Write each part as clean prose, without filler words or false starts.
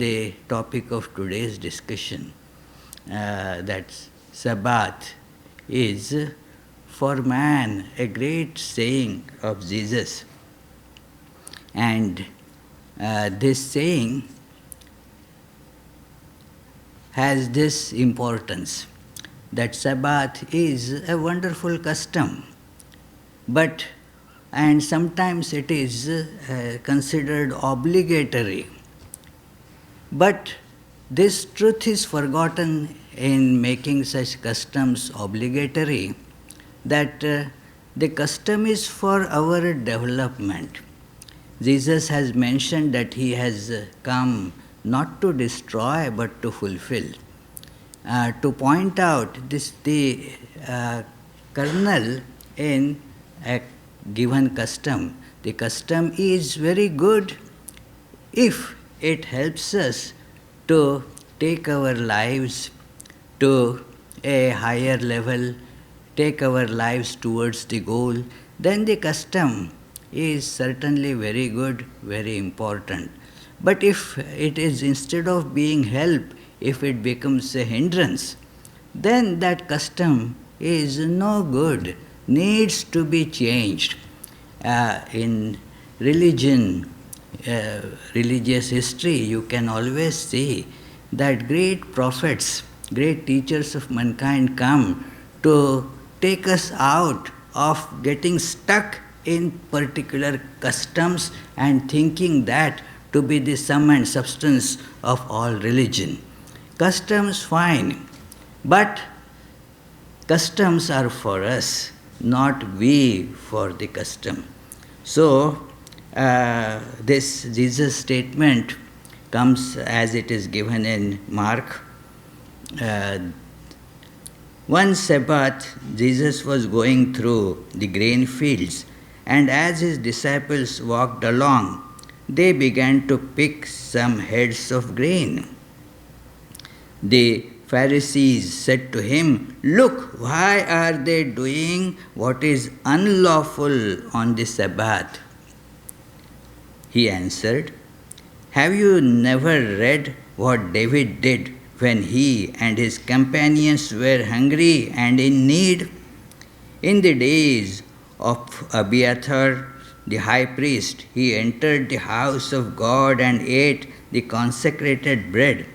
the topic of today's discussion, that Sabbath is for man a great saying of Jesus. And this saying has this importance that Sabbath is a wonderful custom, but and sometimes it is considered obligatory. But this truth is forgotten in making such customs obligatory, that the custom is for our development. Jesus has mentioned that he has come not to destroy but to fulfill. To point out the kernel in a given custom. The custom is very good if it helps us to take our lives to a higher level, take our lives towards the goal, then the custom is certainly very good, very important. But if it is, instead of being help, if it becomes a hindrance, then that custom is no good, needs to be changed. In religion, religious history, you can always see that great prophets, great teachers of mankind come to take us out of getting stuck in particular customs and thinking that to be the sum and substance of all religion. Customs, fine, but customs are for us, not we for the custom. So, this Jesus statement comes as it is given in Mark. One Sabbath, Jesus was going through the grain fields, and as his disciples walked along, they began to pick some heads of grain. The Pharisees said to him, "Look, why are they doing what is unlawful on the Sabbath?" He answered, "Have you never read what David did when he and his companions were hungry and in need? In the days of Abiathar, the high priest, he entered the house of God and ate the consecrated bread,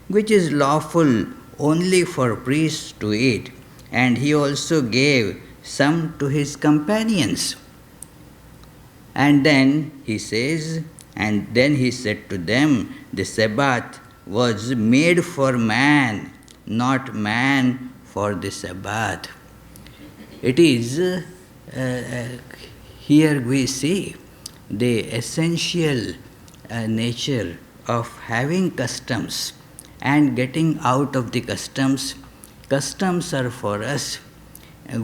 which is lawful only for priests to eat, and he also gave some to his companions." And then he says, and then he said to them, "The Sabbath was made for man, not man for the Sabbath." It is, here we see the essential nature of having customs and getting out of the customs. Customs are for us.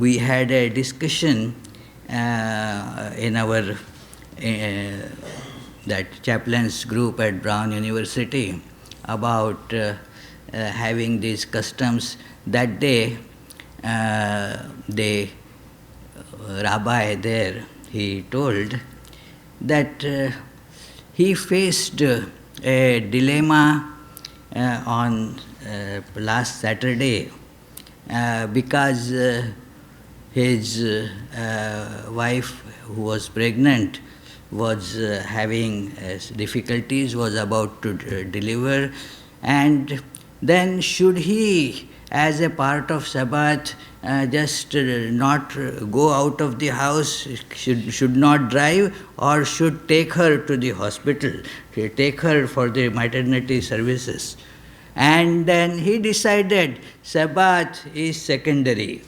We had a discussion in our that chaplains group at Brown University about having these customs. That day, the rabbi there, he told that he faced a dilemma on last Saturday because his wife, who was pregnant, was having difficulties, was about to deliver, and then should he, as a part of Sabbath, just not go out of the house, should not drive, or should take her to the hospital, take her for the maternity services. And then he decided Sabbath is secondary.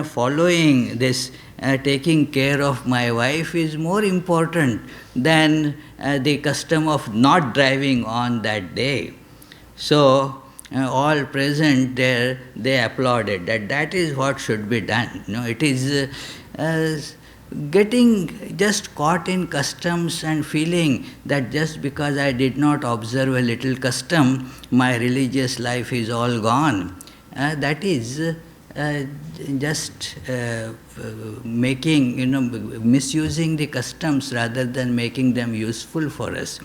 Following this, taking care of my wife is more important than the custom of not driving on that day. So, all present there, they applauded that is what should be done. It is getting just caught in customs and feeling that just because I did not observe a little custom, my religious life is all gone. That is just making, misusing the customs rather than making them useful for us.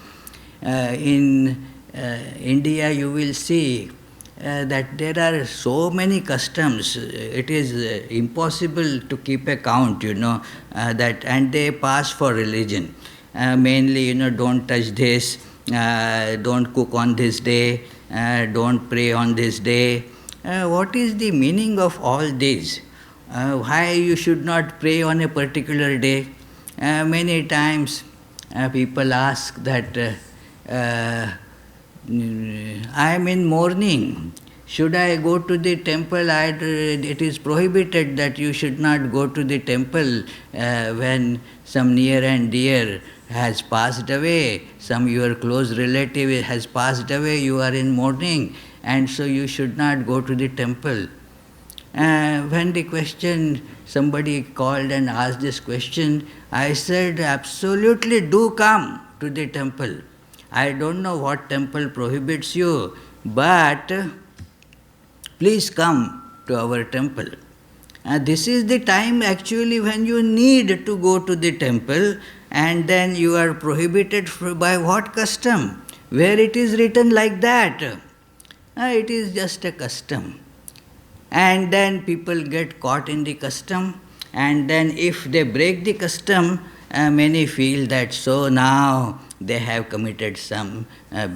In India, you will see that there are so many customs. It is impossible to keep a count, that, and they pass for religion. Mainly, don't touch this, don't cook on this day, don't pray on this day. What is the meaning of all this? Why you should not pray on a particular day? Many times people ask that I am in mourning. Should I go to the temple? It is prohibited that you should not go to the temple when some near and dear has passed away, some your close relative has passed away, you are in mourning, and so you should not go to the temple. When the question, somebody called and asked this question, I said, absolutely do come to the temple. I don't know what temple prohibits you, but please come to our temple. This is the time actually when you need to go to the temple, and then you are prohibited by what custom? Where it is written like that? It is just a custom. And then people get caught in the custom, and then if they break the custom, many feel that so now they have committed some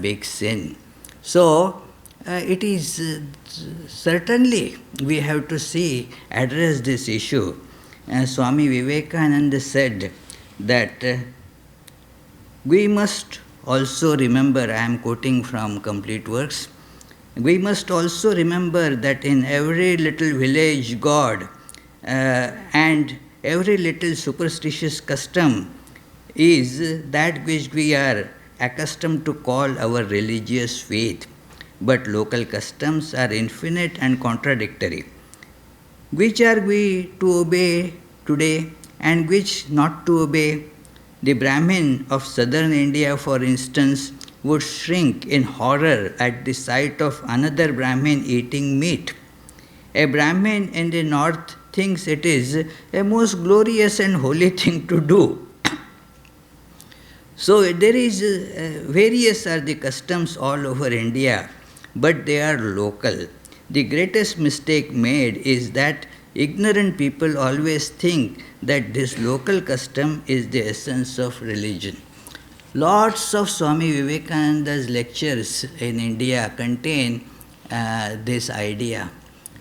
big sin. So it is certainly we have to address this issue. Swami Vivekananda said that we must also remember, I am quoting from Complete Works, we must also remember that in every little village god and every little superstitious custom is that which we are accustomed to call our religious faith. But local customs are infinite and contradictory. Which are we to obey today and which not to obey? The Brahmin of southern India, for instance, would shrink in horror at the sight of another Brahmin eating meat. A Brahmin in the north thinks it is a most glorious and holy thing to do. So there is various are the customs all over India, but they are local. The greatest mistake made is that ignorant people always think that this local custom is the essence of religion. Lots of Swami Vivekananda's lectures in India contain this idea,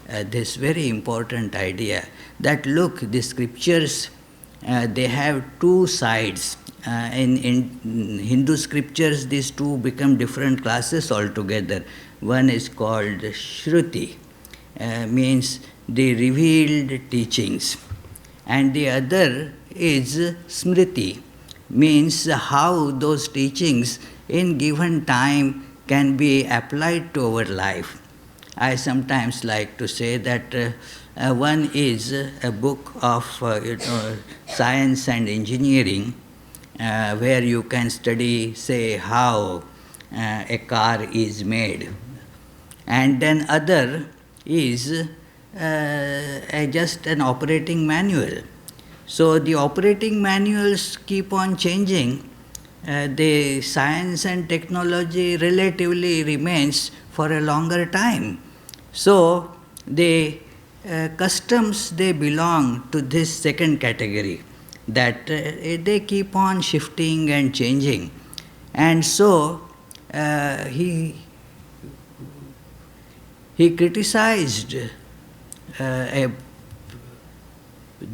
this very important idea, that look, the scriptures, they have two sides. In Hindu scriptures, these two become different classes altogether. One is called Shruti, means the revealed teachings, and the other is Smriti, means how those teachings in given time can be applied to our life. I sometimes like to say that one is a book of science and engineering, where you can study, say, how a car is made. And then other is just an operating manual. So the operating manuals keep on changing. The science and technology relatively remains for a longer time. So the customs, they belong to this second category, that they keep on shifting and changing. And so he criticized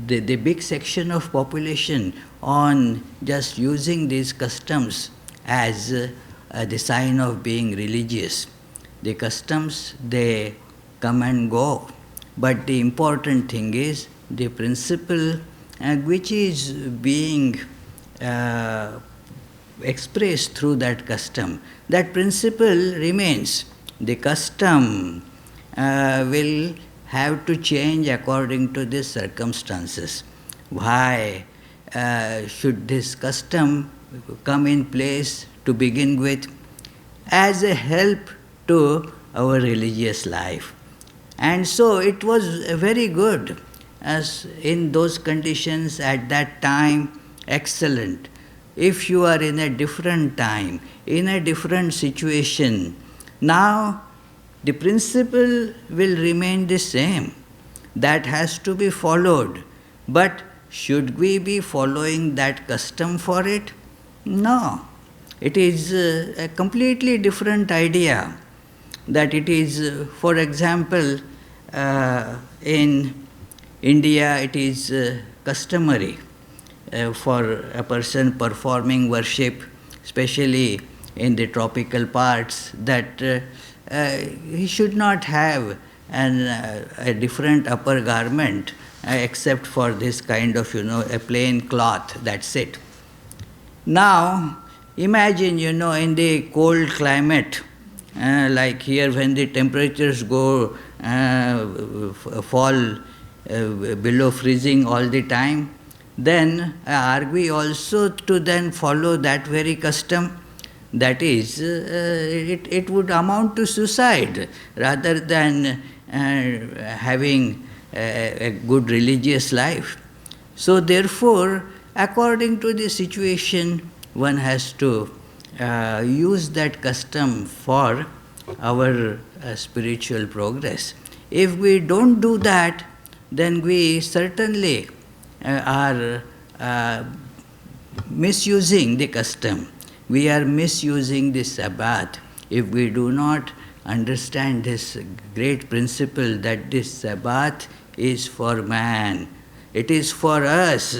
the big section of population on just using these customs as the sign of being religious. The customs, they come and go, but the important thing is the principle which is being expressed through that custom. That principle remains. The custom will have to change according to the circumstances. Why should this custom come in place to begin with? As a help to our religious life. And so it was very good, as in those conditions at that time, excellent. if you are in a different time, in a different situation, now the principle will remain the same. That has to be followed. But should we be following that custom for it? No. It is a completely different idea. That it is, for example, in India it is customary for a person performing worship, especially in the tropical parts, that he should not have a different upper garment except for this kind of, a plain cloth, that's it. Now, imagine, in the cold climate, like here when the temperatures go fall below freezing all the time, then are we also to then follow that very custom? That is, it would amount to suicide rather than having a good religious life. So therefore, according to the situation, one has to use that custom for our spiritual progress. If we don't do that, then we certainly are misusing the custom. We are misusing the Sabbath if we do not understand this great principle that this Sabbath is for man. It is for us.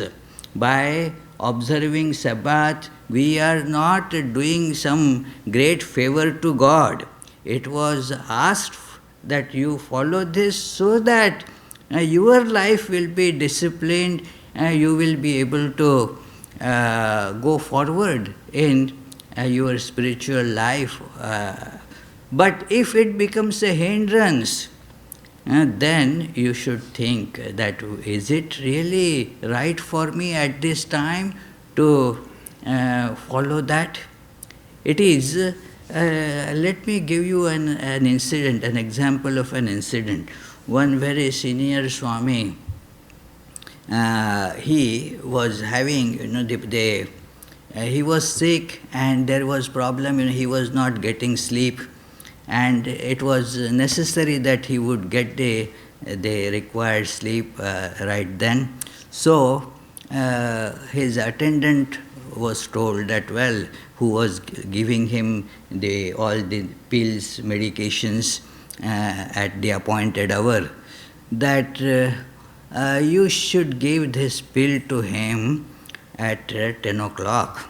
By observing Sabbath, we are not doing some great favor to God. It was asked that you follow this so that your life will be disciplined and you will be able to go forward in your spiritual life. But if it becomes a hindrance, then you should think that is it really right for me at this time to follow that? It is, let me give you an incident, an example of an incident. One very senior Swami, he was having, he was sick and there was problem, he was not getting sleep, and it was necessary that he would get the required sleep right then. So his attendant was told that, well, who was giving him all the pills, medications at the appointed hour, that you should give this pill to him at 10 o'clock,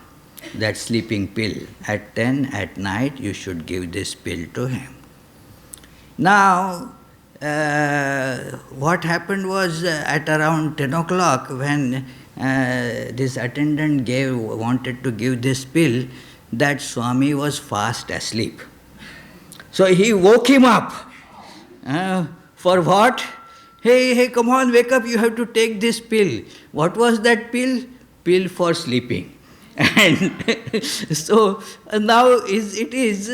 that sleeping pill. At 10 at night, you should give this pill to him. Now, what happened was at around 10 o'clock, when this attendant wanted to give this pill, that Swami was fast asleep. So he woke him up. For what? Hey, come on, wake up, you have to take this pill. What was that pill? Pill for sleeping. And so now it is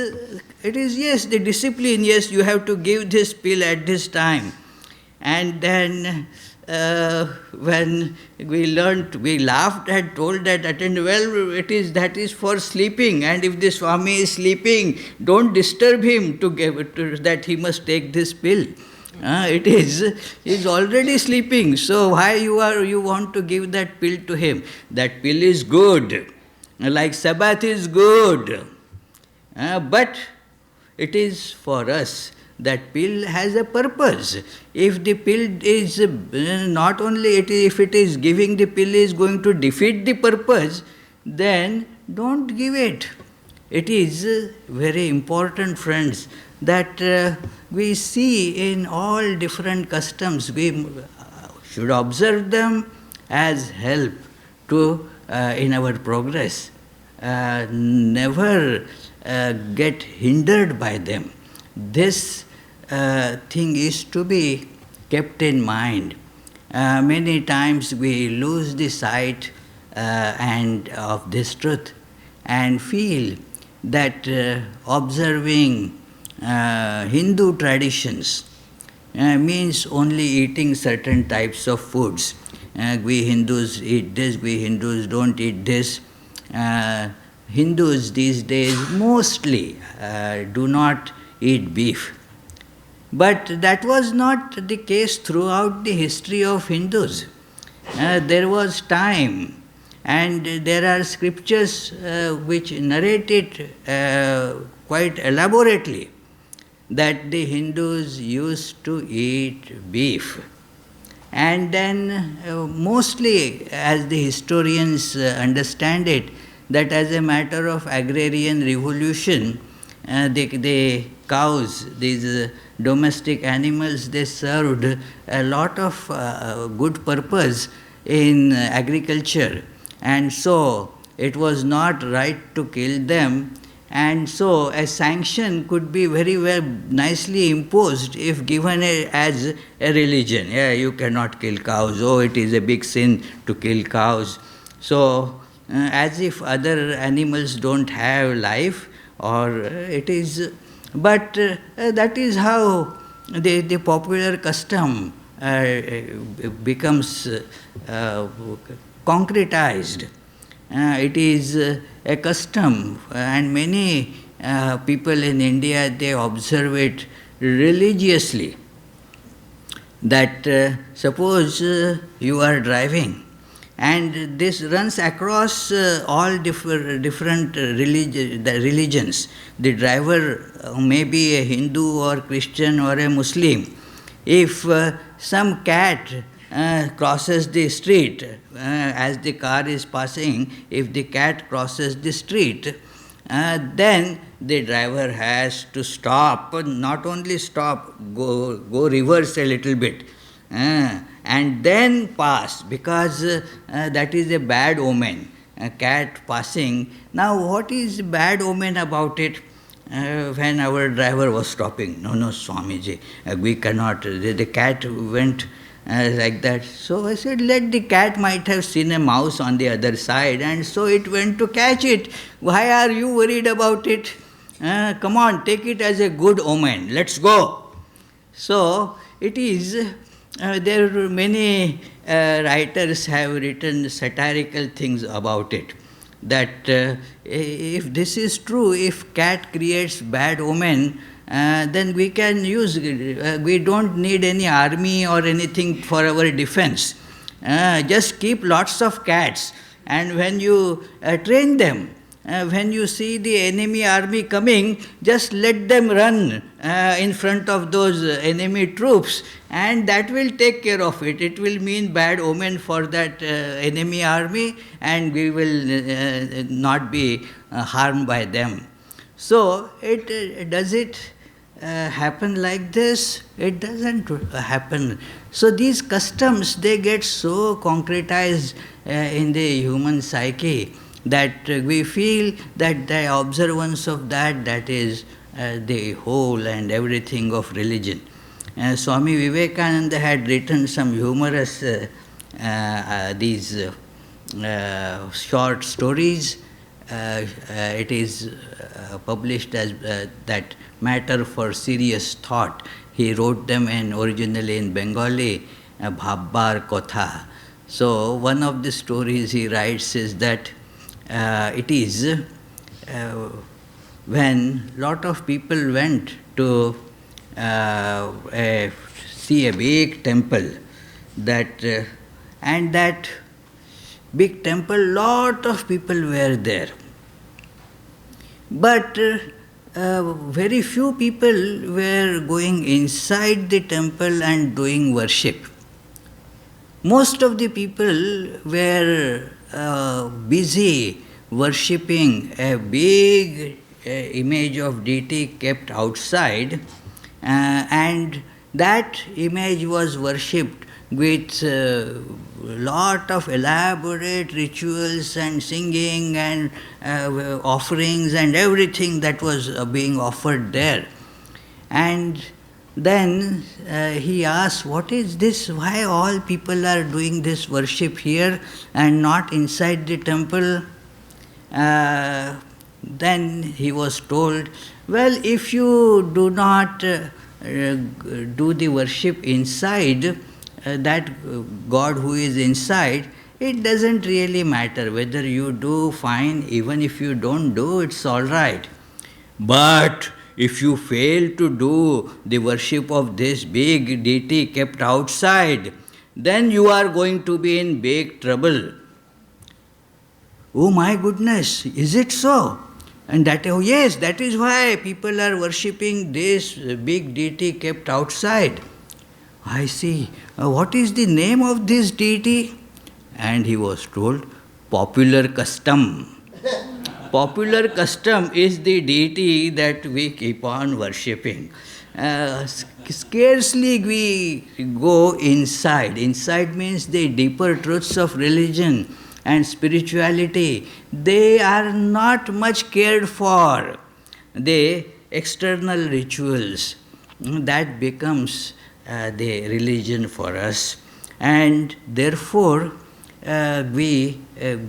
yes, the discipline, yes, you have to give this pill at this time. And then when we learned, we laughed and told that attendant, well, that is for sleeping, and if the Swami is sleeping, don't disturb him that he must take this pill. He is already sleeping, so why you want to give that pill to him? That pill is good, like Sabbath is good, but it is for us. That pill has a purpose. If the pill is not only, if it is giving the pill is going to defeat the purpose, then don't give it. It is very important, friends, that we see in all different customs. We should observe them as help to in our progress. Never get hindered by them. This thing is to be kept in mind. Many times we lose the sight and of this truth and feel that observing Hindu traditions means only eating certain types of foods. We Hindus eat this, we Hindus don't eat this. uh, Hindus these days mostly do not eat beef. But that was not the case throughout the history of Hindus. There was time, and there are scriptures which narrate it quite elaborately that the Hindus used to eat beef. And then, mostly, as the historians understand it, that as a matter of agrarian revolution, the cows, these domestic animals, they served a lot of good purpose in agriculture, and so it was not right to kill them, and so a sanction could be very well nicely imposed if given as a religion. Yeah, you cannot kill cows. Oh, it is a big sin to kill cows. So, as if other animals don't have life, or it is, but that is how the popular custom becomes concretized. It is a custom, and many people in India, they observe it religiously. That suppose you are driving, and this runs across all different religions. The driver may be a Hindu or Christian or a Muslim. If some cat crosses the street, as the car is passing, if the cat crosses the street, then the driver has to stop, not only stop, go reverse a little bit, and then pass, because that is a bad omen. A cat passing. Now, what is bad omen about it? When our driver was stopping, no, Swamiji, we cannot. The cat went like that. So I said, let the cat might have seen a mouse on the other side, and so it went to catch it. Why are you worried about it? Come on, take it as a good omen. Let's go. So it is. There are many writers have written satirical things about it. That if this is true, if cat creates bad omen, then we can use, we don't need any army or anything for our defense. Just keep lots of cats, and when you train them, when you see the enemy army coming, just let them run in front of those enemy troops, and that will take care of it. It will mean bad omen for that enemy army, and we will not be harmed by them. So, does it happen like this? It doesn't happen. So these customs, they get so concretized in the human psyche that we feel that the observance of that is the whole and everything of religion. Swami Vivekananda had written some humorous these short stories. It is published as that matter for serious thought. He wrote them originally in Bengali, Bhabbar Kotha. So one of the stories he writes is that it is when lot of people went to see a big temple, that and that big temple, lot of people were there. But very few people were going inside the temple and doing worship. Most of the people were busy worshipping a big image of deity kept outside, and that image was worshipped with lot of elaborate rituals and singing and offerings and everything that was being offered there. And then he asked, what is this? Why all people are doing this worship here and not inside the temple? Then he was told, well, if you do not do the worship inside, that God who is inside, it doesn't really matter whether you do, fine, even if you don't do, it's all right. But if you fail to do the worship of this big deity kept outside, then you are going to be in big trouble. Oh my goodness, is it so? And that, oh yes, that is why people are worshipping this big deity kept outside. I see. What is the name of this deity? And he was told, popular custom. Popular custom is the deity that we keep on worshipping. Scarcely we go inside. Inside means the deeper truths of religion and spirituality. They are not much cared for. The external rituals, that becomes the religion for us. And therefore, we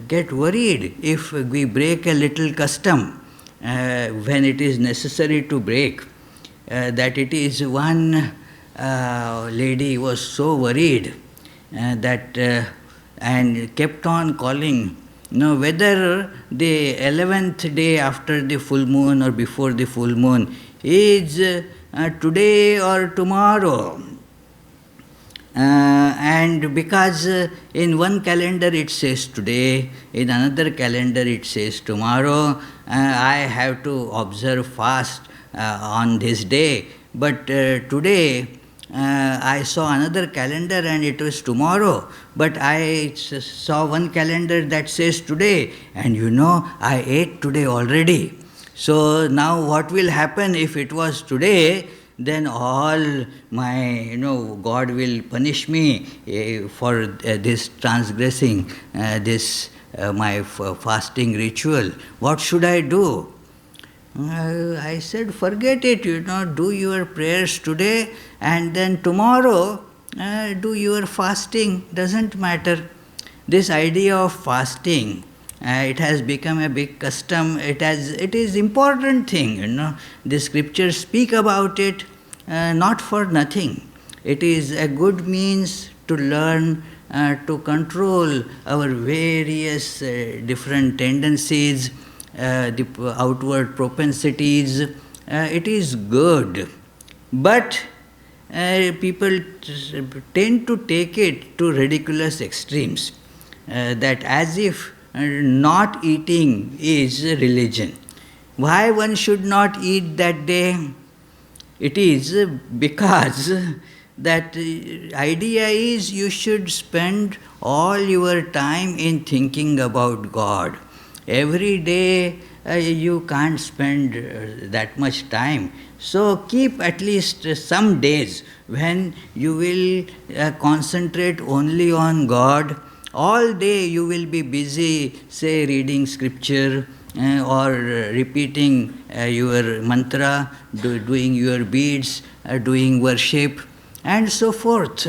get worried if we break a little custom when it is necessary to break. That it is one lady was so worried that and kept on calling, whether the 11th day after the full moon or before the full moon is today or tomorrow. And because in one calendar it says today, in another calendar it says tomorrow, I have to observe fast on this day. But today I saw another calendar and it was tomorrow. But I saw one calendar that says today, and I ate today already. So now what will happen if it was today? Then all my, God will punish me for this transgressing this my fasting ritual. What should I do? I said, forget it, do your prayers today and then tomorrow do your fasting, doesn't matter. This idea of fasting, it has become a big custom. It is important thing, The scriptures speak about it, not for nothing. It is a good means to learn to control our various different tendencies, the outward propensities. It is good, but people tend to take it to ridiculous extremes, that as if not eating is religion. Why one should not eat that day? It is because that idea is you should spend all your time in thinking about God. Every day you can't spend that much time. So keep at least some days when you will concentrate only on God. All day you will be busy, say, reading scripture or repeating your mantra, doing your beads, doing worship, and so forth.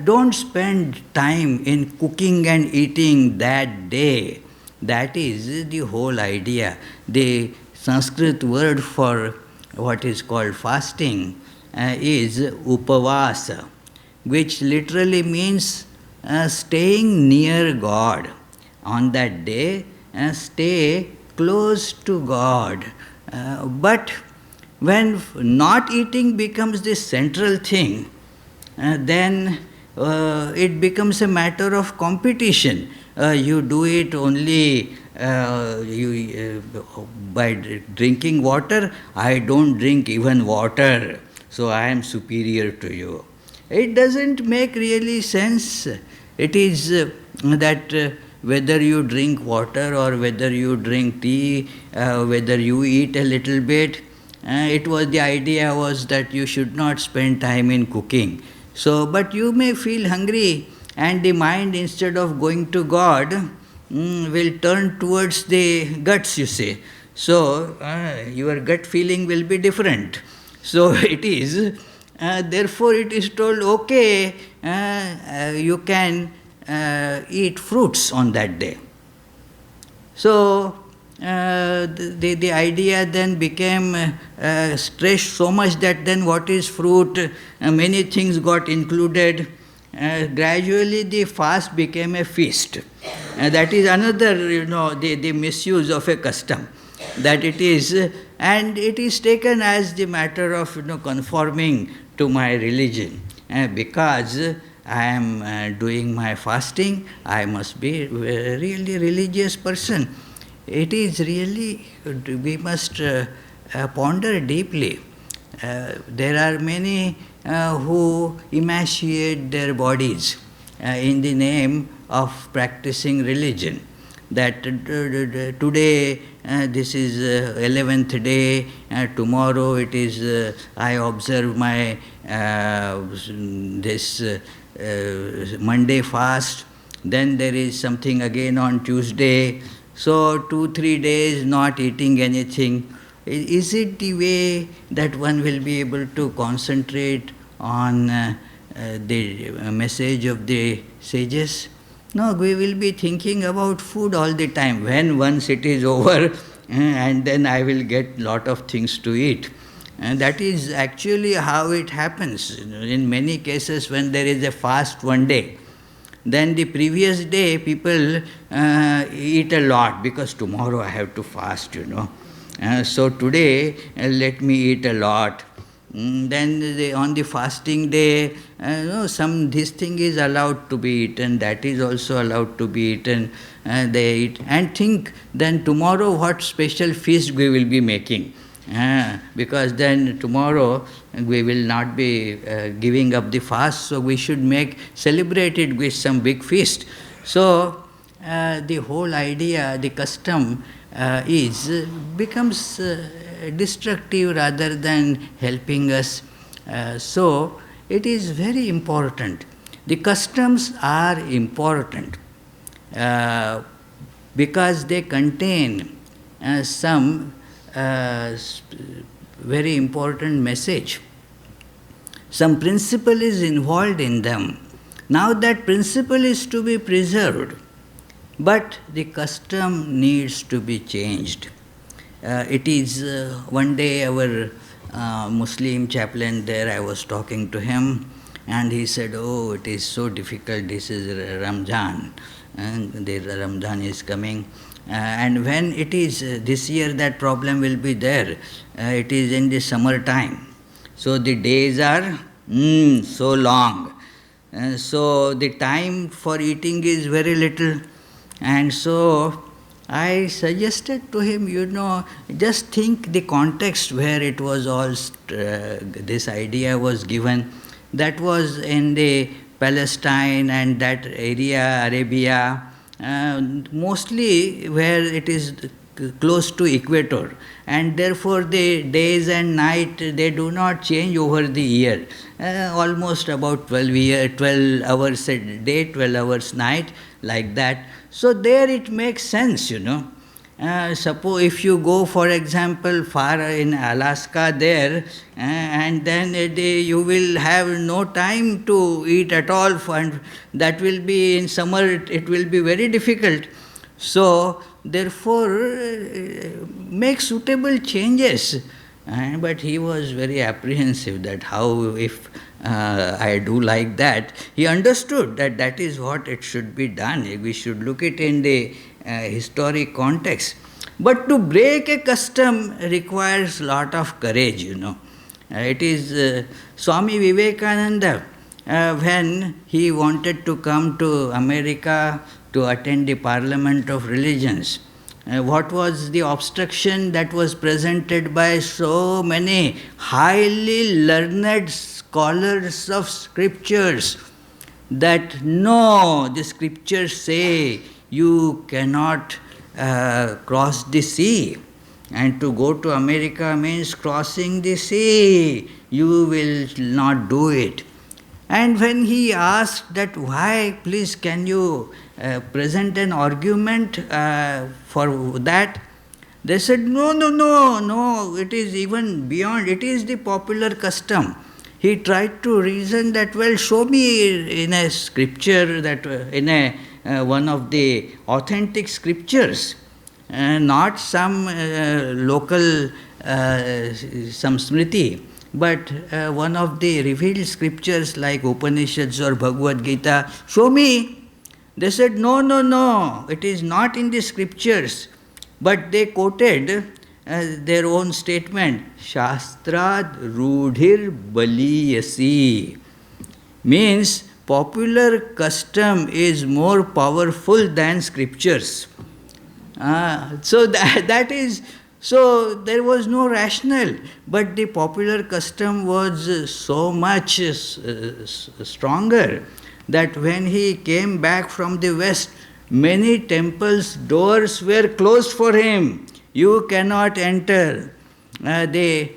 Don't spend time in cooking and eating that day. That is the whole idea. The Sanskrit word for what is called fasting is upavasa, which literally means staying near God. On that day, stay close to God. But when not eating becomes the central thing, then it becomes a matter of competition. You do it only by drinking water. I don't drink even water, so I am superior to you. It doesn't make really sense. It is that whether you drink water or whether you drink tea, whether you eat a little bit, the idea was that you should not spend time in cooking. So, but you may feel hungry, and the mind, instead of going to God, will turn towards the guts, you say. So, your gut feeling will be different. So, it is, therefore it is told, okay, you can eat fruits on that day. So, the idea then became stretched so much that then what is fruit? Many things got included. gradually the fast became a feast. That is another, the misuse of a custom. That it is, and it is taken as the matter of, conforming to my religion. Because I am doing my fasting, I must be a really religious person. It is really, we must ponder deeply. There are many who emaciate their bodies in the name of practicing religion. That today this is 11th day, tomorrow it is I observe my this Monday fast, then there is something again on Tuesday, so 2-3 days not eating anything. Is it the way that one will be able to concentrate on the message of the sages? No, we will be thinking about food all the time. When once it is over, and then I will get lot of things to eat. And that is actually how it happens. In many cases, when there is a fast one day, then the previous day people eat a lot because tomorrow I have to fast. So today let me eat a lot. Then on the fasting day, this thing is allowed to be eaten, that is also allowed to be eaten. They eat and think, then tomorrow what special feast we will be making. Because then tomorrow we will not be giving up the fast, so we should celebrate it with some big feast. So the whole idea, the custom becomes destructive rather than helping us. So it is very important. The customs are important because they contain some very important message. Some principle is involved in them. Now that principle is to be preserved, but the custom needs to be changed. It is one day our Muslim chaplain there, I was talking to him, and he said, oh, it is so difficult, this is Ramzan, and the Ramzan is coming. And when it is this year, that problem will be there. It is in the summer time. So the days are so long. So the time for eating is very little. And so I suggested to him, just think the context where it was all, this idea was given. That was in the Palestine and that area, Arabia, mostly where it is close to equator, and therefore the days and night, they do not change over the year. Almost about 12 hours a day, 12 hours night, like that. So there it makes sense, Suppose if you go, for example, far in Alaska there, and then you will have no time to eat at all, and that will be in summer, it will be very difficult. So therefore, make suitable changes. But he was very apprehensive that how if I do like that. He understood that that is what it should be done. We should look it in the historic context. But to break a custom requires lot of courage, It is Swami Vivekananda, when he wanted to come to America to attend the Parliament of Religions. What was the obstruction that was presented by so many highly learned scholars of scriptures? That no, the scriptures say you cannot cross the sea. And to go to America means crossing the sea. You will not do it. And when he asked that why, please can you present an argument for that? They said, no, it is even beyond, it is the popular custom. He tried to reason that, well, show me in a scripture, that in a one of the authentic scriptures, not some local, some smriti, But one of the revealed scriptures like Upanishads or Bhagavad Gita, show me. They said, no, no, no, it is not in the scriptures. But they quoted their own statement, Shastrad Rudhir Baliyasi. Means popular custom is more powerful than scriptures. So that is, so there was no rational, but the popular custom was so much stronger that when he came back from the west, many temples' doors were closed for him. You cannot enter. The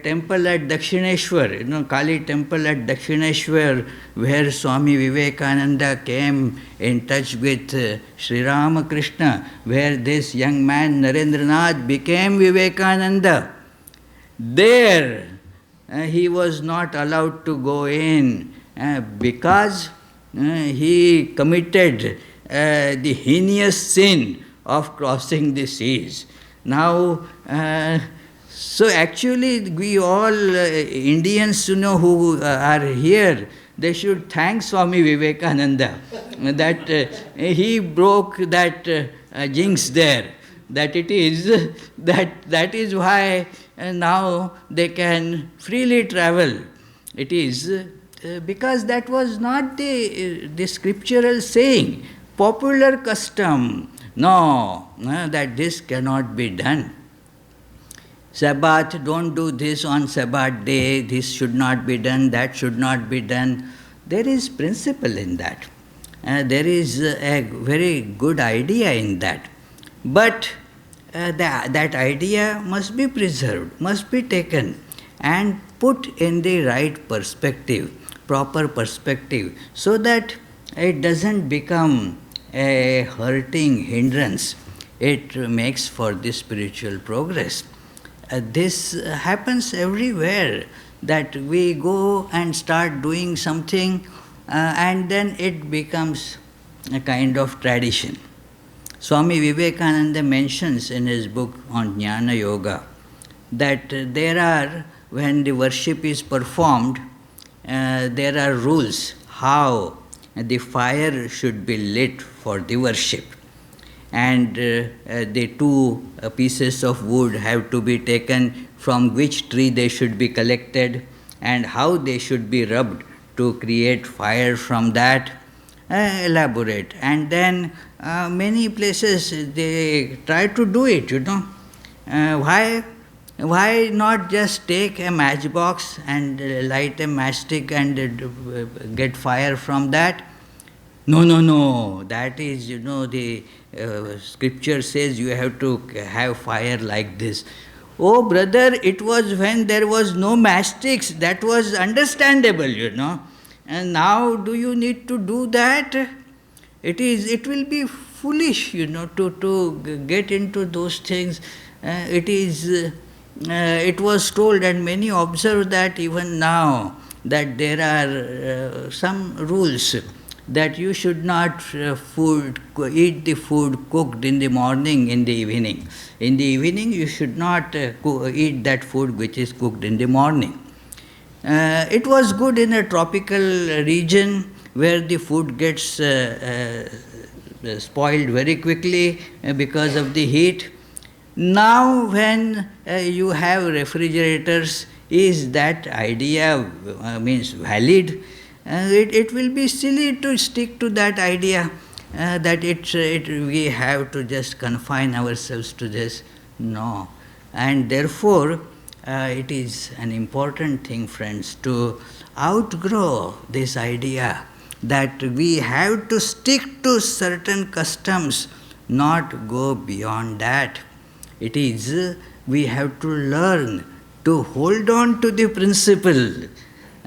temple at Dakshineshwar, Kali temple at Dakshineshwar, where Swami Vivekananda came in touch with Sri Ramakrishna, where this young man Narendranath became Vivekananda. There he was not allowed to go in because he committed the heinous sin of crossing the seas. Now, so actually we all Indians, who are here, they should thank Swami Vivekananda that he broke that jinx there. That it is that is why now they can freely travel. It is because that was not the scriptural saying, popular custom. No, that this cannot be done. Sabbath, don't do this on Sabbath day, this should not be done, that should not be done. There is principle in that. There is a very good idea in that. But that idea must be preserved, must be taken and put in the right perspective, proper perspective, so that it doesn't become a hurting hindrance. It makes for the spiritual progress. This happens everywhere, that we go and start doing something and then it becomes a kind of tradition. Swami Vivekananda mentions in his book on Jnana Yoga that there are, when the worship is performed, there are rules how the fire should be lit for the worship. And the two pieces of wood have to be taken, from which tree they should be collected, and how they should be rubbed to create fire from that. Elaborate. And then many places they try to do it, Why not just take a matchbox and light a matchstick and get fire from that? No. That is, the scripture says you have to have fire like this. Oh, brother, it was when there was no matchsticks. That was understandable, And now do you need to do that? It will be foolish, to get into those things. It was told, and many observe that even now, that there are some rules that you should not eat the food cooked in the morning, in the evening. In the evening, you should not eat that food which is cooked in the morning. It was good in a tropical region where the food gets spoiled very quickly because of the heat. Now, when you have refrigerators, is that idea means valid? It will be silly to stick to that idea that we have to just confine ourselves to this. No. And therefore, it is an important thing, friends, to outgrow this idea that we have to stick to certain customs, not go beyond that. It is, we have to learn to hold on to the principle.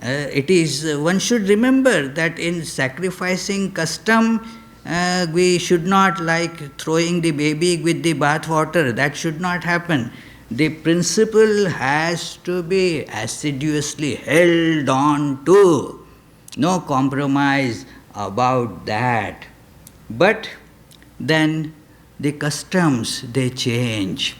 One should remember that in sacrificing custom, we should not like throwing the baby with the bath water. That should not happen. The principle has to be assiduously held on to. No compromise about that. But then the customs, they change.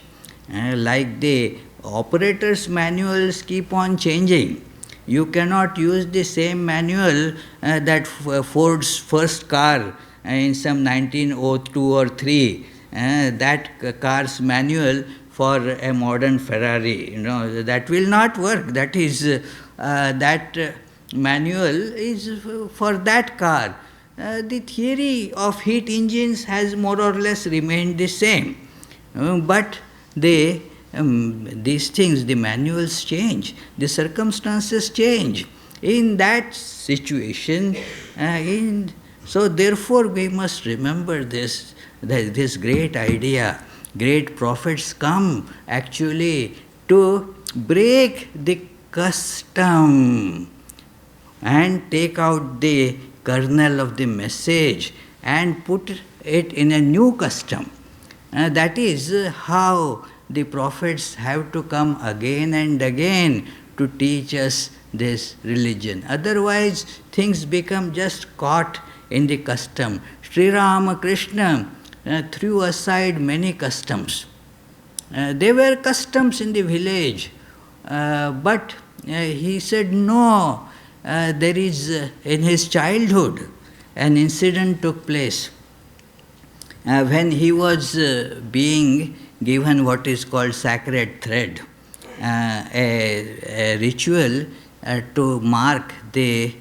Like the operators' manuals keep on changing. You cannot use the same manual that Ford's first car in some 1902 or 3, that car's manual for a modern Ferrari. That will not work. That is, that manual is for that car. The theory of heat engines has more or less remained the same. But these things, the manuals change, the circumstances change. In that situation, so therefore we must remember this, that this great idea, great prophets come actually to break the custom and take out the kernel of the message and put it in a new custom. That is how the prophets have to come again and again to teach us this religion. Otherwise, things become just caught in the custom. Sri Ramakrishna threw aside many customs. There were customs in the village, but he said no. There is, in his childhood, an incident took place when he was being given what is called sacred thread, a ritual to mark the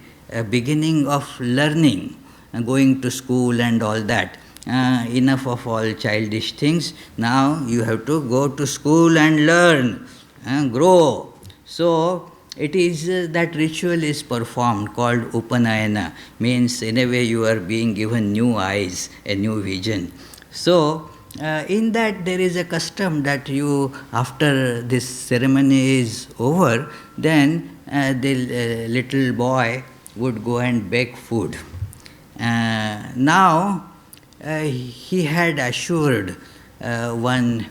beginning of learning, going to school and all that. Enough of all childish things. Now you have to go to school and learn, grow. So it is that ritual is performed called Upanayana, means in a way you are being given new eyes, a new vision. So in that there is a custom that you, after this ceremony is over, then the little boy would go and bake food. Now he had assured one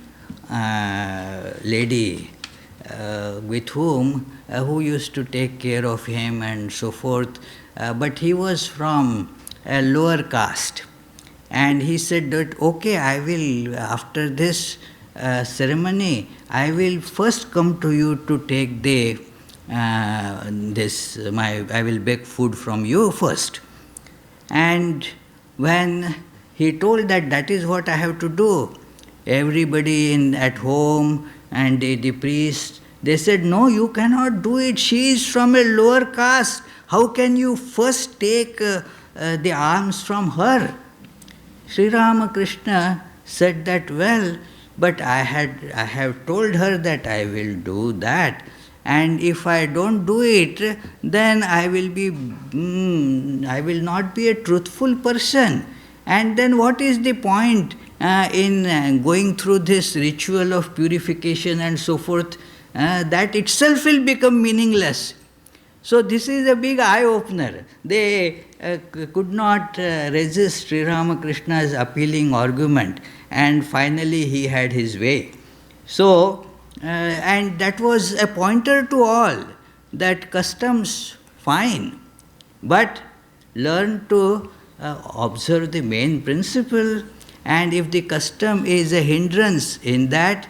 lady with who used to take care of him and so forth, but he was from a lower caste. And he said that, okay, I will, after this ceremony, I will first come to you to take I will bake food from you first. And when he told that that is what I have to do, everybody at home and the priest, they said, no, you cannot do it. She is from a lower caste. How can you first take the alms from her? Sri Ramakrishna said that, well, but I have told her that I will do that. And if I don't do it, then I will not be a truthful person. And then what is the point in going through this ritual of purification and so forth? That itself will become meaningless. So this is a big eye-opener. They could not resist Sri Ramakrishna's appealing argument, and finally he had his way. So, and that was a pointer to all, that customs, fine, but learn to observe the main principle, and if the custom is a hindrance in that,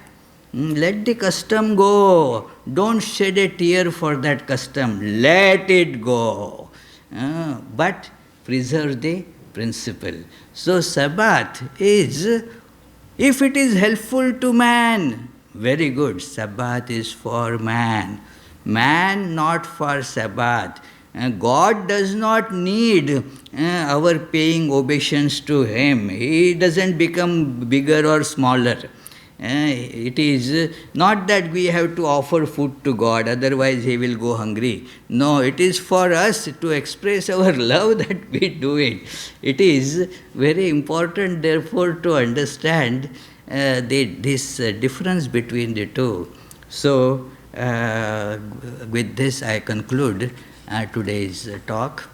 let the custom go. Don't shed a tear for that custom. Let it go. But preserve the principle. So Sabbath is, if it is helpful to man, very good. Sabbath is for man. Man not for Sabbath. God does not need our paying obeisance to him. He doesn't become bigger or smaller. It is not that we have to offer food to God, otherwise he will go hungry. No, it is for us to express our love that we do it. It is very important, therefore, to understand this difference between the two. So, with this I conclude today's talk.